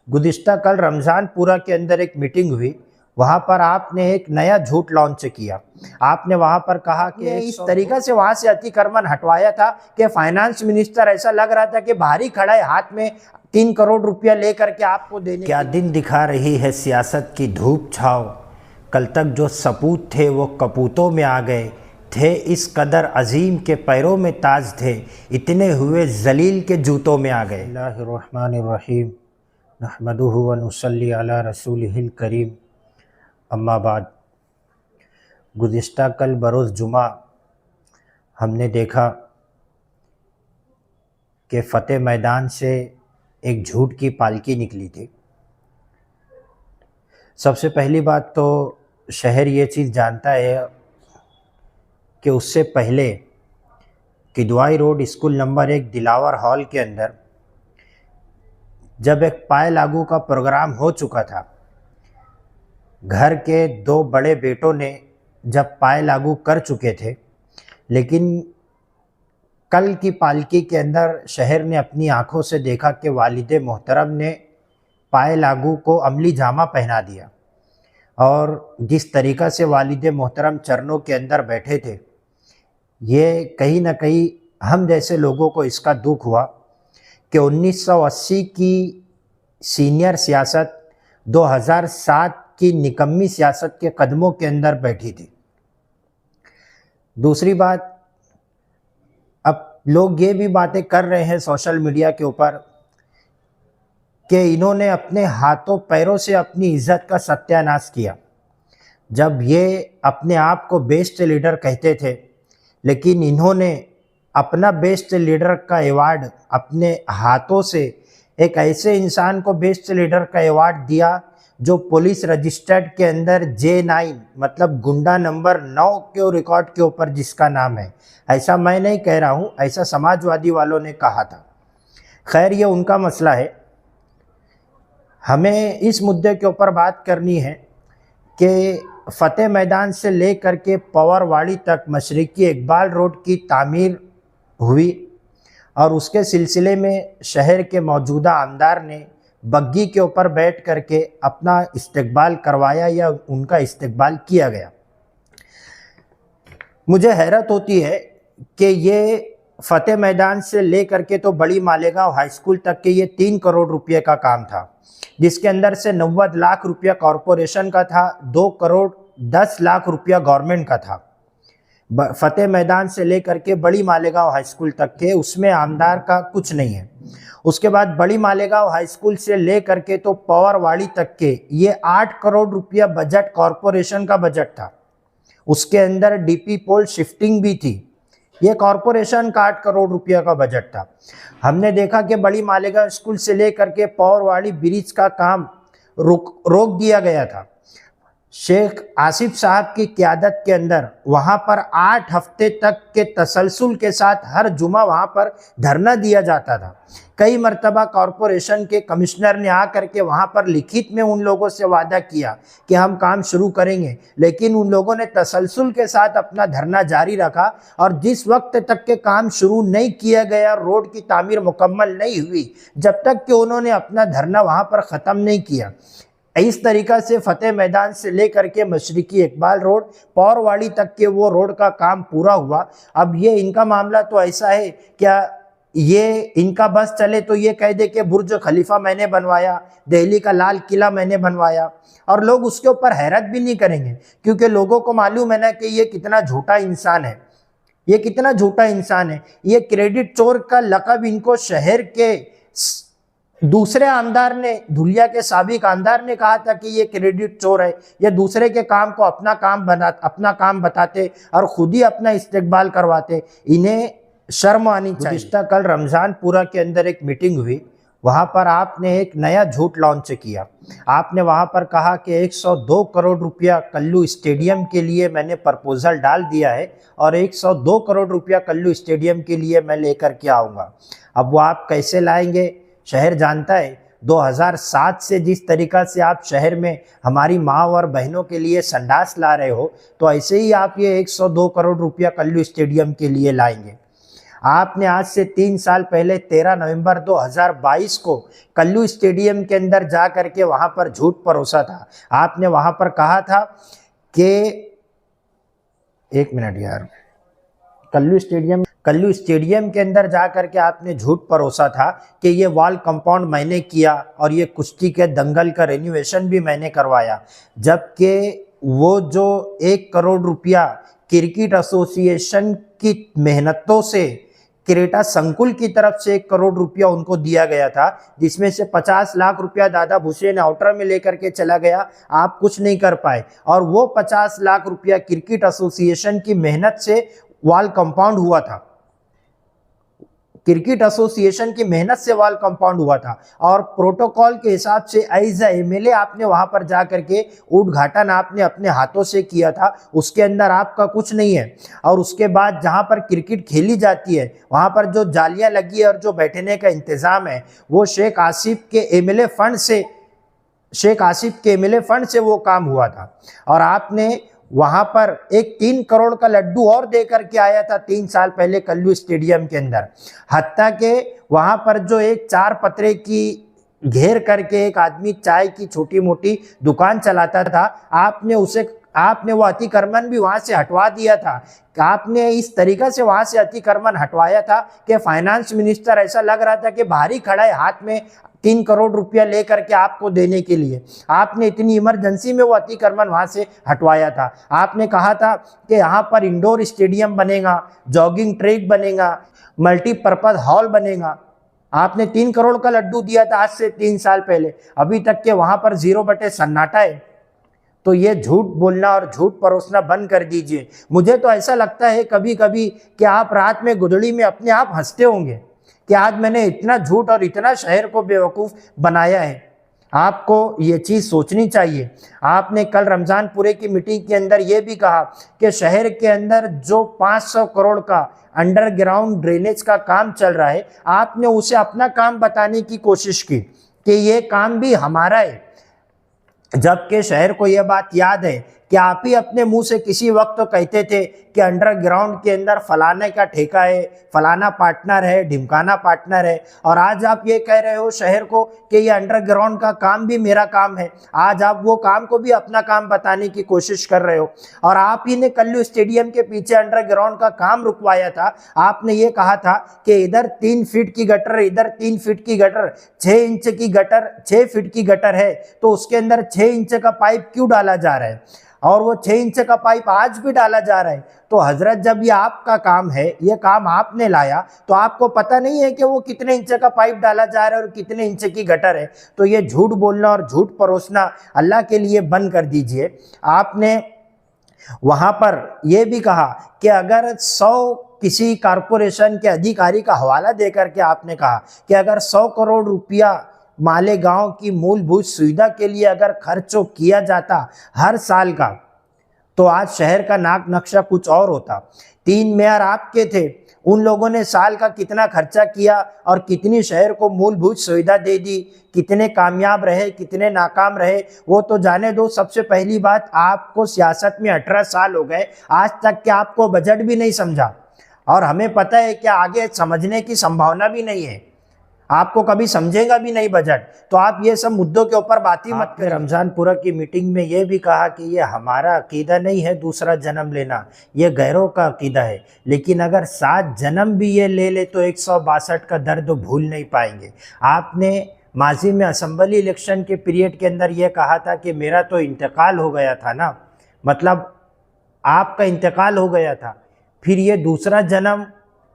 गुज़िश्ता कल रमज़ान पूरा के अंदर एक मीटिंग हुई। वहाँ पर आपने एक नया झूठ लॉन्च किया। आपने वहाँ पर कहा कि इस तरीक़ा से वहाँ से अतिक्रमण हटवाया था कि फाइनेंस मिनिस्टर ऐसा लग रहा था कि बाहर खड़ा है, हाथ में 3 करोड़ रुपया लेकर के आपको देने। क्या दिन दिखा रही है सियासत की धूप छाव। कल तक जो सपूत थे वो कपूतों में आ गए थे, इस कदर अजीम के पैरों में ताज थे, इतने हुए जलील के जूतों में आ गए। बिस्मिल्लाहिर्रहमानिर्रहीम नहमदुहु व नुसल्ली अला रसूलिहिल करीम, अम्मा बाद। गुज़िश्ता कल बरोज़ जुमा हमने देखा कि फ़तेह मैदान से एक झूठ की पालकी निकली थी। सबसे पहली बात तो शहर ये चीज़ जानता है कि उससे पहले Kidwai road school number 1 Dilawar hall के अंदर जब एक पाए लागू का प्रोग्राम हो चुका था, घर के 2 बड़े बेटों ने जब पाए लागू कर चुके थे, लेकिन कल की पालकी के अंदर शहर ने अपनी आंखों से देखा कि वालिदे मोहतरम ने पाए लागू को अमली जामा पहना दिया। और जिस तरीक़ा से वालिदे मोहतरम चरणों के अंदर बैठे थे, ये कहीं ना कहीं हम जैसे लोगों को इसका दुख हुआ कि 1980 की सीनियर सियासत 2007 की निकम्मी सियासत के कदमों के अंदर बैठी थी। दूसरी बात, अब लोग ये भी बातें कर रहे हैं सोशल मीडिया के ऊपर कि इन्होंने अपने हाथों पैरों से अपनी इज्जत का सत्यानाश किया। जब ये अपने आप को बेस्ट लीडर कहते थे, लेकिन इन्होंने अपना बेस्ट लीडर का अवार्ड अपने हाथों से एक ऐसे इंसान को बेस्ट लीडर का अवार्ड दिया जो पुलिस रजिस्टर्ड के अंदर J9 मतलब गुंडा नंबर 9 के रिकॉर्ड के ऊपर जिसका नाम है। ऐसा मैं नहीं कह रहा हूँ, ऐसा समाजवादी वालों ने कहा था। खैर, ये उनका मसला है। हमें इस मुद्दे के ऊपर बात करनी है कि फ़तेह मैदान से लेकर के पवरवाड़ी तक मशरिकी इकबाल रोड की तामीर हुई और उसके सिलसिले में शहर के मौजूदा आमदार ने बग्गी के ऊपर बैठ करके अपना इस्तकबाल करवाया या उनका इस्तकबाल किया गया। मुझे हैरत होती है कि ये फ़तेह मैदान से ले करके तो बड़ी मालेगांव हाई स्कूल तक के ये 3 करोड़ रुपये का काम था, जिसके अंदर से 90 लाख रुपया कॉरपोरेशन का था, 2 करोड़ 10 लाख रुपया गवर्नमेंट का था। फ़तेह मैदान से लेकर के बड़ी मालेगांव हाई स्कूल तक के उसमें आमदार का कुछ नहीं है। उसके बाद बड़ी मालेगांव हाई स्कूल से ले करके तो पवरवाड़ी तक के ये 8 करोड़ रुपया बजट कॉरपोरेशन का बजट था। उसके अंदर डीपी पोल शिफ्टिंग भी थी। ये कॉरपोरेशन का 8 करोड़ रुपया का बजट था। हमने देखा कि बड़ी मालेगांव स्कूल से ले करके पवरवाड़ी ब्रिज का काम रोक दिया गया था। शेख आसिफ साहब की क़यादत के अंदर वहाँ पर 8 हफ्ते तक के तसलसल के साथ हर जुमा वहाँ पर धरना दिया जाता था। कई मरतबा कॉरपोरेशन के कमिश्नर ने आकर के वहाँ पर लिखित में उन लोगों से वादा किया कि हम काम शुरू करेंगे, लेकिन उन लोगों ने तसलसल के साथ अपना धरना जारी रखा और जिस वक्त तक के काम शुरू नहीं किया गया, रोड की तामीर मुकम्मल नहीं हुई, जब तक कि उन्होंने अपना धरना वहाँ पर ख़त्म नहीं किया। इस तरीक़ा से फ़तेह मैदान से लेकर के मशरिकी इकबाल रोड पवरवाड़ी तक के वो रोड का काम पूरा हुआ। अब ये इनका मामला तो ऐसा है, क्या ये इनका बस चले तो ये कह दे कि बुर्ज खलीफा मैंने बनवाया, दिल्ली का लाल किला मैंने बनवाया, और लोग उसके ऊपर हैरत भी नहीं करेंगे, क्योंकि लोगों को मालूम है ना कि ये कितना झूठा इंसान है। ये कितना झूठा इंसान है। ये क्रेडिट चोर का लक़ब इनको शहर के दूसरे आमदार ने, धुलिया के साबिक आमदार ने कहा था कि ये क्रेडिट चोर है। ये दूसरे के काम को अपना काम बताते और खुद ही अपना इस्तकबाल करवाते। इन्हें शर्म आनी चाहिए। गुज़िश्ता कल रमज़ान पूरा के अंदर एक मीटिंग हुई। वहाँ पर आपने एक नया झूठ लॉन्च किया। आपने वहाँ पर कहा कि 102 करोड़ रुपया कल्लू स्टेडियम के लिए मैंने प्रपोज़ल डाल दिया है और 102 करोड़ रुपया कल्लू स्टेडियम के लिए मैं लेकर के आऊँगा। अब वो आप कैसे लाएंगे, शहर जानता है। 2007 से जिस तरीक़ा से आप शहर में हमारी माँ और बहनों के लिए संडास ला रहे हो, तो ऐसे ही आप ये 102 करोड़ रुपया कल्लू स्टेडियम के लिए लाएंगे। आपने आज से 3 साल पहले 13 नवंबर 2022 को कल्लू स्टेडियम के अंदर जा करके वहां पर झूठ परोसा था। आपने वहां पर कहा था कि एक मिनट यार, कल्लू स्टेडियम के अंदर जा करके आपने झूठ परोसा था कि ये वॉल कंपाउंड मैंने किया और ये कुश्ती के दंगल का रेन्यूवेशन भी मैंने करवाया, जबकि वो जो 1 करोड़ रुपया क्रिकेट एसोसिएशन की मेहनतों से क्रेटा संकुल की तरफ से 1 करोड़ रुपया उनको दिया गया था, जिसमें से 50 लाख रुपया दादा भुसेन आउटर में लेकर के चला गया, आप कुछ नहीं कर पाए। और वो 50 लाख रुपया क्रिकेट एसोसिएशन की मेहनत से वॉल कंपाउंड हुआ था, क्रिकेट एसोसिएशन की मेहनत से वॉल कंपाउंड हुआ था। और प्रोटोकॉल के हिसाब से एज ए एमएलए आपने वहां पर जा करके उद्घाटन आपने अपने हाथों से किया था, उसके अंदर आपका कुछ नहीं है। और उसके बाद जहां पर क्रिकेट खेली जाती है वहां पर जो जालियां लगी है और जो बैठने का इंतजाम है वो शेख आसिफ के एमएलए फंड से वो काम हुआ था। और आपने वहां पर एक 3 करोड़ का लड्डू और दे करके आया था 3 साल पहले कल्लू स्टेडियम के अंदर। हत्ता के वहां पर जो एक 4 पतरे की घेर करके एक आदमी चाय की छोटी मोटी दुकान चलाता था, आपने वो अतिक्रमण भी वहां से हटवा दिया था। आपने इस तरीका से वहां से अतिक्रमण हटवाया था कि फाइनेंस मिनिस्टर ऐसा लग रहा था कि बाहर ही खड़ा है हाथ में 3 करोड़ रुपया लेकर के आपको देने के लिए। आपने इतनी इमरजेंसी में वो अतिक्रमण वहां से हटवाया था। आपने कहा था कि यहाँ पर इंडोर स्टेडियम बनेगा, जॉगिंग ट्रैक बनेगा, मल्टीपर्पज हॉल बनेगा। आपने 3 करोड़ का लड्डू दिया था आज से 3 साल पहले, अभी तक के वहां पर 0 बटे सन्नाटा है। तो ये झूठ बोलना और झूठ परोसना बंद कर दीजिए। मुझे तो ऐसा लगता है कभी कभी कि आप रात में गुदड़ी में अपने आप हंसते होंगे कि आज मैंने इतना झूठ और इतना शहर को बेवकूफ़ बनाया है। आपको ये चीज़ सोचनी चाहिए। आपने कल रमज़ानपुरे की मीटिंग के अंदर ये भी कहा कि शहर के अंदर जो 500 करोड़ का अंडरग्राउंड ड्रेनेज का काम चल रहा है, आपने उसे अपना काम बताने की कोशिश की कि ये काम भी हमारा है, जबकि शहर को यह बात याद है कि आप ही अपने मुंह से किसी वक्त तो कहते थे कि अंडरग्राउंड के अंदर फलाने का ठेका है, फलाना पार्टनर है, ढिमकाना पार्टनर है। और आज आप ये कह रहे हो शहर को कि ये अंडरग्राउंड का काम भी मेरा काम है। आज आप वो काम को भी अपना काम बताने की कोशिश कर रहे हो। और आप ही ने कल्लू स्टेडियम के पीछे अंडरग्राउंड का काम रुकवाया था। आपने ये कहा था कि इधर 3 फीट की गटर, इधर 3 फीट की गटर, 6 इंच की गटर, 6 फीट की गटर है, तो उसके अंदर 6 इंच का पाइप क्यों डाला जा रहा है? और वो 6 इंच का पाइप आज भी डाला जा रहा है। तो हजरत, जब ये आपका काम है, ये काम आपने लाया, तो आपको पता नहीं है कि वो कितने इंच का पाइप डाला जा रहा है और कितने इंच की गटर है? तो ये झूठ बोलना और झूठ परोसना अल्लाह के लिए बंद कर दीजिए। आपने वहां पर यह भी कहा कि अगर 100 किसी कारपोरेशन के अधिकारी का हवाला देकर के आपने कहा कि अगर 100 करोड़ रुपया मालेगांव की मूलभूत सुविधा के लिए अगर खर्च किया जाता हर साल का, तो आज शहर का नाक नक्शा कुछ और होता। 3 मेयर आपके थे, उन लोगों ने साल का कितना खर्चा किया और कितनी शहर को मूलभूत सुविधा दे दी, कितने कामयाब रहे, कितने नाकाम रहे, वो तो जाने दो। सबसे पहली बात, आपको सियासत में 18 साल हो गए, आज तक के आपको बजट भी नहीं समझा, और हमें पता है कि आगे समझने की संभावना भी नहीं है, आपको कभी समझेगा भी नहीं बजट। तो आप ये सब मुद्दों के ऊपर बात ही मत करें। रमज़ानपुरा की मीटिंग में ये भी कहा कि ये हमारा अकीदा नहीं है दूसरा जन्म लेना, ये गैरों का अकीदा है। लेकिन अगर 7 जन्म भी ये ले ले तो 162 का दर्द भूल नहीं पाएंगे। आपने माजी में असम्बली इलेक्शन के पीरियड के अंदर ये कहा था कि मेरा तो इंतकाल हो गया था ना, मतलब आपका इंतकाल हो गया था, फिर ये दूसरा जन्म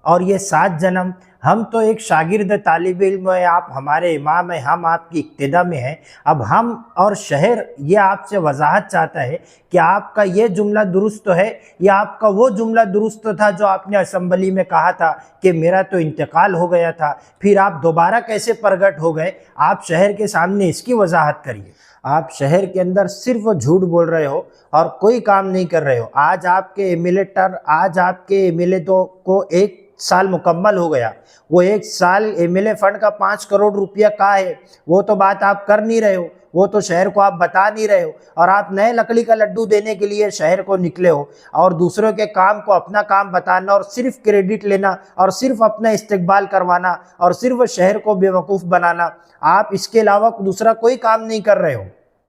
और ये 7 जन्म। हम तो एक शागिर्द तालिब इल्म है, आप हमारे इमाम हैं, हम आपकी इक्तिदा में हैं। अब हम और शहर ये आपसे वजाहत चाहता है कि आपका ये जुमला दुरुस्त तो है या आपका वो जुमला दुरुस्त था जो आपने असम्बली में कहा था कि मेरा तो इंतकाल हो गया था, फिर आप दोबारा कैसे प्रगट हो गए? आप शहर के सामने इसकी वजाहत करिए। आप शहर के अंदर सिर्फ झूठ बोल रहे हो और कोई काम नहीं कर रहे हो। आज आपके एमएलए को 1 साल मुकम्मल हो गया, वो एक साल एमएलए फंड का 5 करोड़ रुपया का है, वो तो बात आप कर नहीं रहे हो, वो तो शहर को आप बता नहीं रहे हो, और आप नए लकड़ी का लड्डू देने के लिए शहर को निकले हो और दूसरों के काम को अपना काम बताना और सिर्फ क्रेडिट लेना और सिर्फ अपना इस्तेकबाल करवाना और सिर्फ शहर को बेवकूफ़ बनाना। आप इसके अलावा दूसरा कोई काम नहीं कर रहे हो।